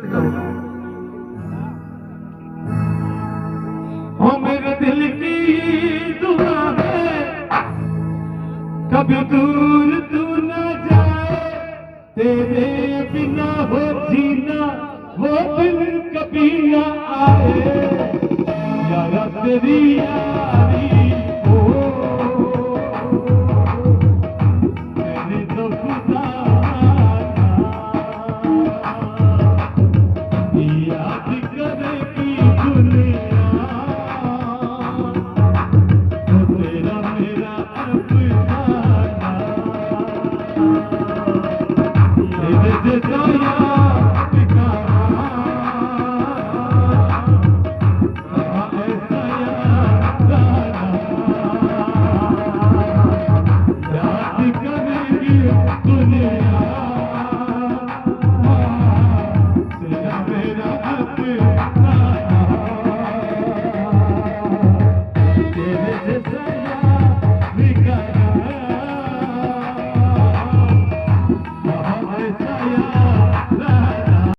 ओ मेरे दिल की दुआ है कभी दूर तू न जाए, तेरे बिना हो जीना वो दिन कभी न आए। यारा तेरी यारी हो मैंने तो खुदा याद करेगी दुनिया तो तेरा मेरा अफसाना। तेरे जैसा याद कहाँ ऐसा याद आना। याद करेगी दुनिया तेरा मेरा अफसाना।